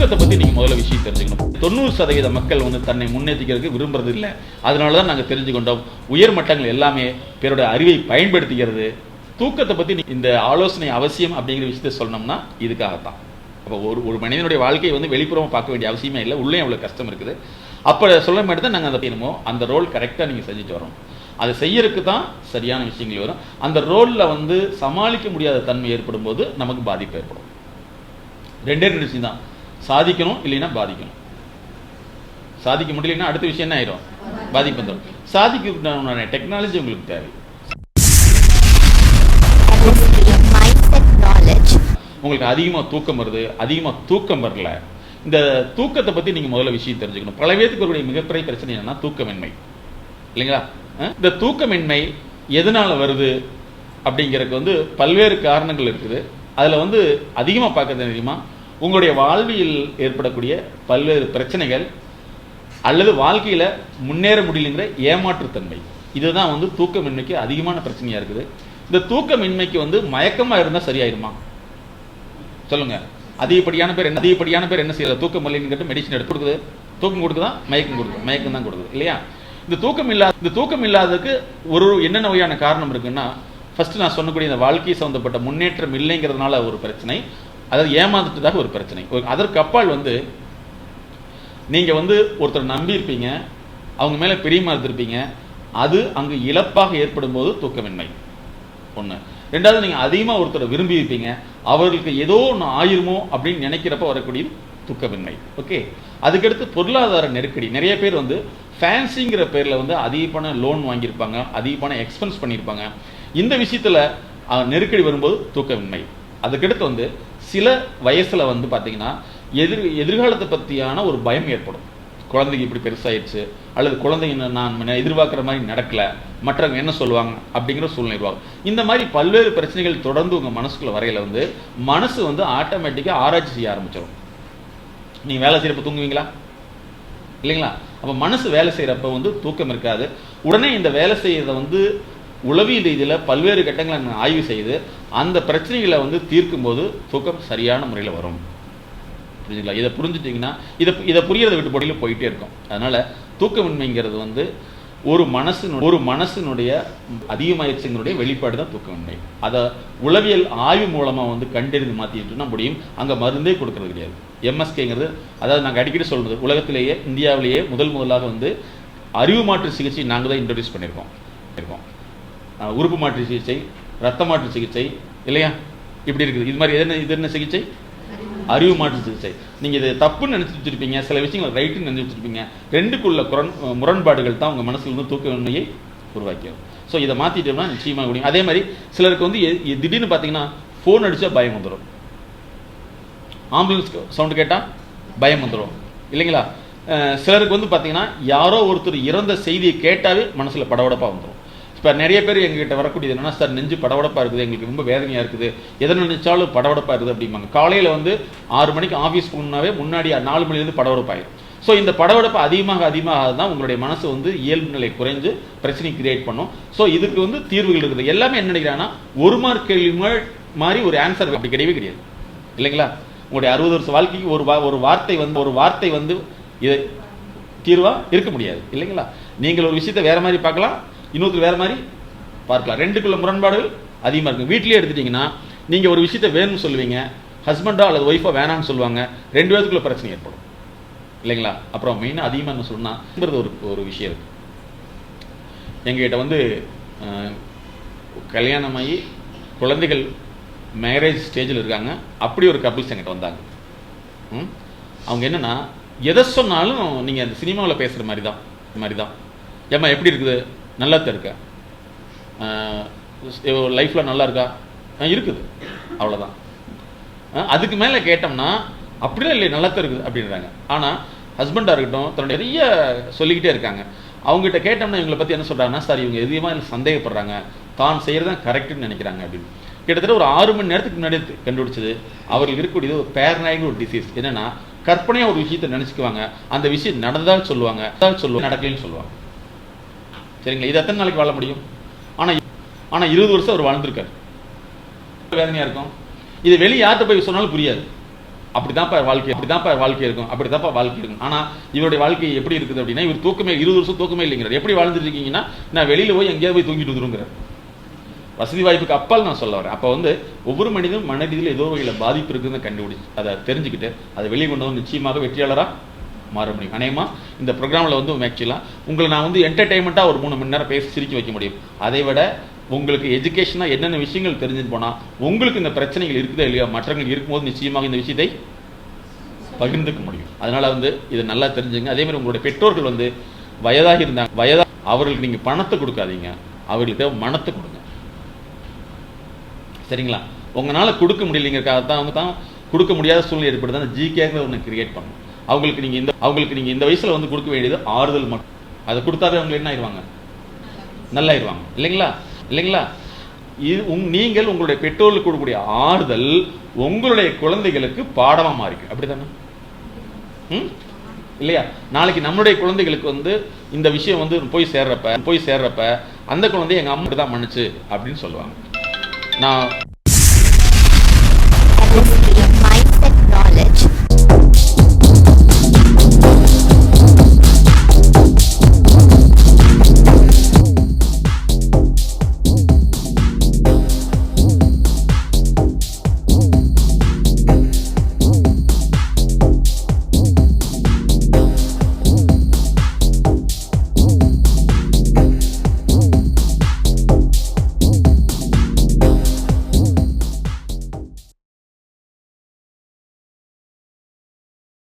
தூக்கத்தை பற்றி நீங்கள் முதல்ல விஷயம் தெரிஞ்சுக்கணும். 90% மக்கள் தன்னை முன்னேற்றிக்கிறதுக்கு விரும்புறது இல்லை. அதனால தான் நாங்கள் தெரிஞ்சுக்கொண்டோம். உயர் மட்டங்கள் எல்லாமே பிறருடைய அறிவை பயன்படுத்திக்கிறது. தூக்கத்தை பற்றி இந்த ஆலோசனை அவசியம் அப்படிங்கிற விஷயத்தை சொன்னோம்னா இதுக்காகத்தான். அப்போ ஒரு மனிதனுடைய வாழ்க்கையை வெளிப்புறமாக பார்க்க வேண்டிய அவசியமே இல்லை. உள்ளே அவ்வளோ கஷ்டம் இருக்குது. அப்போ சொல்ல மாதிரி தான் நாங்கள் அதை செய்யணுமோ அந்த ரோல் கரெக்டாக நீங்கள் செஞ்சுட்டு வரோம். அதை செய்யறதுக்கு தான் சரியான விஷயங்கள் வரும். அந்த ரோலில் சமாளிக்க முடியாத தன்மை ஏற்படும் போது நமக்கு பாதிப்பு ஏற்படும். ரெண்டு விஷயம் தான், சாதிக்கணும் இல்லைன்னா பாதிக்கணும். சாதிக்க முடியலன்னா அடுத்த விஷயம் என்ன ஆயிரும், பாதிப்பு வந்துடும். சாதிக்க டெக்னாலஜி உங்களுக்கு தேவை. உங்களுக்கு அதிகமாக தூக்கம் வருது, அதிகமாக தூக்கம் வரல. இந்த தூக்கத்தை பற்றி நீங்கள் முதல்ல விஷயம் தெரிஞ்சுக்கணும். பல பேருக்கு ஒரு மிகப்பெரிய பிரச்சனை என்னன்னா தூக்கமின்மை, இல்லைங்களா? இந்த தூக்கமின்மை எதனால வருது அப்படிங்கிறதுக்கு பல்வேறு காரணங்கள் இருக்குது. அதில் அதிகமாக பார்க்கறது தெரியுமா, உங்களுடைய வாழ்வியல் ஏற்படக்கூடிய பல்வேறு பிரச்சனைகள் அல்லது வாழ்க்கையில் முன்னேற முடியலைங்கிற ஏமாற்றுத்தன்மை, இதுதான் தூக்கமின்மைக்கு அதிகமான பிரச்சனையாக இருக்குது. இந்த தூக்கமின்மைக்கு மயக்கமாக இருந்தால் சரியாயிருமா சொல்லுங்க? அதிகப்படியான பேர் என்ன செய்யறது, தூக்கம் இல்லைன்னு கேட்டு மெடிசன் எடுத்து கொடுக்குது. தூக்கம் கொடுக்குதா, மயக்கம் கொடுக்குது, மயக்கம் தான் கொடுக்குது, இல்லையா? இந்த தூக்கம் இல்லாததுக்கு என்னென்ன வகையான காரணம் இருக்குன்னா, ஃபர்ஸ்ட் நான் சொன்னக்கூடிய இந்த வாழ்க்கை சம்பந்தப்பட்ட முன்னேற்றம் இல்லைங்கிறதுனால ஒரு பிரச்சனை, அதாவது ஏமாந்துட்டதாக ஒரு பிரச்சனை. அதற்கு அப்பால் நீங்க ஒருத்தர் நம்பி இருப்பீங்க, அவங்க மேல பிரியமா இருந்திருப்பீங்க, அது அங்கு இழப்பாக ஏற்படும் போது தூக்கமின்மை ஒண்ணு. ரெண்டாவது, நீங்க அதிகமா ஒருத்தரை விரும்பி இருப்பீங்க, அவர்களுக்கு ஏதோ ஒன்று ஆயிருமோ அப்படின்னு நினைக்கிறப்ப வரக்கூடியது தூக்கமின்மை. ஓகே. அதுக்கடுத்து பொருளாதார நெருக்கடி. நிறைய பேர் ஃபேன்சிங்கிற பேரில் அதிக பணம் லோன் வாங்கியிருப்பாங்க, அதிக பணம் எக்ஸ்பென்ஸ் பண்ணியிருப்பாங்க. இந்த விஷயத்தில் நெருக்கடி வரும்போது தூக்கமின்மை. அதுக்கடுத்து சில வயசில் பார்த்தீங்கன்னா எதிர்காலத்தை பற்றியான ஒரு பயம் ஏற்படும். குழந்தைக்கு இப்படி பெருசாயிடுச்சு, அல்லது குழந்தைங்க நான் எதிர்பார்க்குற மாதிரி நடக்கலை, மற்றவங்க என்ன சொல்லுவாங்க அப்படிங்கிற சூழ்நிலை உருவாகும். இந்த மாதிரி பல்வேறு பிரச்சனைகள் தொடர்ந்து உங்கள் மனசுக்குள்ள வரையில மனசு ஆட்டோமேட்டிக்காக ஆராய்ச்சி செய்ய ஆரம்பிச்சிடும். நீங்கள் வேலை செய்கிறப்ப தூங்குவீங்களா, இல்லைங்களா? அப்போ மனசு வேலை செய்கிறப்ப தூக்கம் இருக்காது. உடனே இந்த வேலை செய்யறதை உளவியல் ரீதியில் பல்வேறு கட்டங்களை நான் ஆய்வு செய்து அந்த பிரச்சனைகளை தீர்க்கும் போது தூக்கம் சரியான முறையில் வரும். புரிஞ்சுங்களா? இதை புரிஞ்சுட்டிங்கன்னா இதை புரியறதை விட்டு போட்டியில் போயிட்டே இருக்கும். அதனால தூக்கமின்மைங்கிறது ஒரு மனசினுடைய அதிகமாயிடுச்சுங்களுடைய வெளிப்பாடு தான் தூக்கமின்மை. அதை உளவியல் ஆய்வு மூலமாக கண்டறிந்து மாற்றிட்டுனா முடியும். அங்கே மருந்தே கொடுக்கறது கிடையாது. எம்எஸ்கேங்கிறது, அதாவது நாங்கள் அடிக்கடி சொல்றது, உலகத்திலேயே இந்தியாவிலேயே முதலாக அறிவு மாற்று சிகிச்சை நாங்கள் தான் இன்ட்ரடியூஸ் பண்ணியிருக்கோம். உறுப்பு மாற்று சிகிச்சை, ரத்த மாற்று சிகிச்சை, இல்லையா? இப்படி இருக்குது. இது மாதிரி இது என்ன சிகிச்சை? அறிவு மாற்று சிகிச்சை. நீங்கள் இது தப்புன்னு நினச்சி வச்சிருப்பீங்க, சில விஷயங்கள் ரைட்டுன்னு நினச்சி வச்சிருப்பீங்க. ரெண்டுக்குள்ள முரண்பாடுகள் தான் உங்கள் மனசில் தூக்கமின்மையை உருவாக்கிடும். ஸோ இதை மாற்றிட்டோம்னா நிச்சயமாக முடியும். அதே மாதிரி சிலருக்கு திடீர்னு பார்த்தீங்கன்னா ஃபோன் அடித்தா பயம் வந்துடும், ஆம்புலன்ஸ் சவுண்டு கேட்டால் பயம் வந்துடும், இல்லைங்களா? சிலருக்கு பார்த்தீங்கன்னா யாரோ ஒருத்தர் இறந்த செய்தியை கேட்டாவே மனசில் படபடப்பாக வந்துடும். இப்போ நிறைய பேர் எங்ககிட்ட வரக்கூடியது என்னன்னா, சார் நெஞ்சு படபடப்பாக இருக்குது, எங்களுக்கு ரொம்ப வேதனையாக இருக்குது, எதை நினைச்சாலும் படபடப்பாக இருக்குது அப்படிம்பாங்க. காலையில் 6 மணிக்கு ஆஃபீஸ் போகணுன்னாவே முன்னாடி 4 மணிலேருந்து படபடப்பாயிடும். ஸோ இந்த படபடப்பு அதிகமாக தான் உங்களுடைய மனசு இயல்பு நிலை குறைஞ்சு பிரச்சனை கிரியேட் பண்ணும். ஸோ இதுக்கு தீர்வுகள் இருக்குது. எல்லாமே என்ன நினைக்கிறாங்கன்னா, ஒரு மார்க் கேள்வி மாதிரி ஒரு ஆன்சர் அப்படி கிடையவே கிடையாது, இல்லைங்களா? உங்களுடைய 60 வருஷ வாழ்க்கைக்கு ஒரு வார்த்தை இது தீர்வாக இருக்க முடியாது, இல்லைங்களா? நீங்கள் ஒரு விஷயத்தை வேற மாதிரி பார்க்கலாம், இன்னொருத்தர் வேற மாதிரி பார்க்கலாம். ரெண்டுக்குள்ள முரண்பாடுகள் அதிகமாக இருக்கும். வீட்டிலேயே எடுத்துட்டீங்கன்னா, நீங்கள் ஒரு விஷயத்தை வேணும்னு சொல்லுவீங்க, ஹஸ்பண்டா அல்லது ஒய்ஃபா வேணான்னு சொல்லுவாங்க, 2 பேருக்குள்ள பிரச்சனை ஏற்படும், இல்லைங்களா? அப்புறம் மெயினாக அதிகமாக என்ன சொல்லணும்னா ஒரு விஷயம் இருக்கு. எங்ககிட்ட கல்யாணமாகி குழந்தைகள் மேரேஜ் ஸ்டேஜில் இருக்காங்க. அப்படி ஒரு கப்பிள்ஸ் எங்கிட்ட வந்தாங்க. அவங்க என்னன்னா, எதை சொன்னாலும் நீங்கள் அந்த சினிமாவில் பேசுகிற மாதிரி தான். ஏம்மா எப்படி இருக்குது, நல்லா தான் இருக்கா, லைஃப்பில் நல்லா இருக்கா, இருக்குது, அவ்வளோதான். அதுக்கு மேலே கேட்டோம்னா அப்படிலாம் இல்லை, நல்லா தான் இருக்குது அப்படின்றாங்க. ஆனால் ஹஸ்பண்டாக இருக்கட்டும் தன்னுடைய நிறைய சொல்லிக்கிட்டே இருக்காங்க. அவங்ககிட்ட கேட்டோம்னா இவங்களை பற்றி என்ன சொல்கிறாங்கன்னா, சார் இவங்க எதுவுமா இல்லை சந்தேகப்படுறாங்க, தான் செய்கிறது தான் கரெக்டுன்னு நினைக்கிறாங்க அப்படின்னு. கிட்டத்தட்ட ஒரு 6 மணி நேரத்துக்கு முன்னாடி கண்டுபிடிச்சது அவர்களுக்கு இருக்கக்கூடியது ஒரு பேரனாய்டு ஒரு டிசீஸ். என்னன்னா, கற்பனையாக ஒரு விஷயத்தை நினச்சிக்குவாங்க, அந்த விஷயம் நடந்தால் சொல்லுவாங்க, நடக்கலன்னு சொல்லுவாங்க. சரிங்களா? இது எத்தனை நாளைக்கு வாழ முடியும்? ஆனால் 20 வருஷம் அவர் வாழ்ந்திருக்காரு. வேதனையாக இருக்கும். இது வெளியே யார்கிட்ட போய் சொன்னாலும் புரியாது. அப்படிதான்ப்பா வாழ்க்கை இருக்கும், அப்படிதான்ப்பா வாழ்க்கை இருக்கும். ஆனா இவருடைய வாழ்க்கை எப்படி இருக்குது அப்படின்னா, இவர் தூக்கமே 20 வருஷம் தூக்கமே இல்லைங்கிறார். எப்படி வாழ்ந்துட்டு இருக்கீங்கன்னா, நான் வெளியில போய் எங்கேயாவது போய் தூங்கிட்டு வந்துருங்கிறார். வசதி வாய்ப்புக்கு அப்பால் நான் சொல்ல வரேன். அப்போ வந்து ஒவ்வொரு மனிதனும் மனதில் ஏதோ வகையில் பாதிப்பு இருக்குதுன்னு கண்டுபிடிச்சு அதை தெரிஞ்சுக்கிட்டு அதை வெளியே கொண்டு வந்து நிச்சயமாக வெற்றியாளராக மாற முடியும். அநேகமாக இந்த ப்ரோக்ராமில் வந்து ஆக்சுவலாக உங்களை நான் வந்து என்டர்டைன்மெண்ட்டாக ஒரு 3 மணி நேரம் பேசி சிரிக்க வைக்க முடியும். அதை விட உங்களுக்கு எஜுகேஷனாக என்னென்ன விஷயங்கள் தெரிஞ்சுட்டு போனால் உங்களுக்கு இந்த பிரச்சனைகள் இருக்குதா இல்லையா, மற்றவங்களுக்கு இருக்கும்போது நிச்சயமாக இந்த விஷயத்தை பகிர்ந்துக்க முடியும். அதனால் வந்து இதை நல்லா தெரிஞ்சுங்க. அதேமாதிரி உங்களுடைய பெற்றோர்கள் வந்து வயதாக இருந்தாங்க, அவர்களுக்கு நீங்கள் பணத்தை கொடுக்காதீங்க, அவர்களுக்கு தேவை மனத்தை கொடுங்க. சரிங்களா? உங்களால் கொடுக்க முடியலைங்கிறக்காக தான் வந்து கொடுக்க முடியாத சூழ்நிலை ஏற்படுது. அந்த ஜிகேங்கிற ஒன்று கிரியேட் பண்ணணும். அவங்களுக்கு நீங்கள் இந்த வயசில் வந்து கொடுக்க வேண்டியது ஆறுதல் மட்டும். அதை கொடுத்தாவே அவங்க என்ன ஆயிடுவாங்க, நல்லாயிருவாங்க. இல்லைங்களா? நீங்கள் உங்களுடைய பெற்றோர்களுக்கு கொடுக்கக்கூடிய ஆறுதல் உங்களுடைய குழந்தைகளுக்கு பாடமாக மாறிக்கும். அப்படித்தானே? இல்லையா? நாளைக்கு நம்மளுடைய குழந்தைகளுக்கு வந்து இந்த விஷயம் வந்து போய் சேர்றப்ப அந்த குழந்தை எங்க அம்மா தான் மன்னிச்சு அப்படின்னு சொல்லுவாங்க. நான் mindset knowledge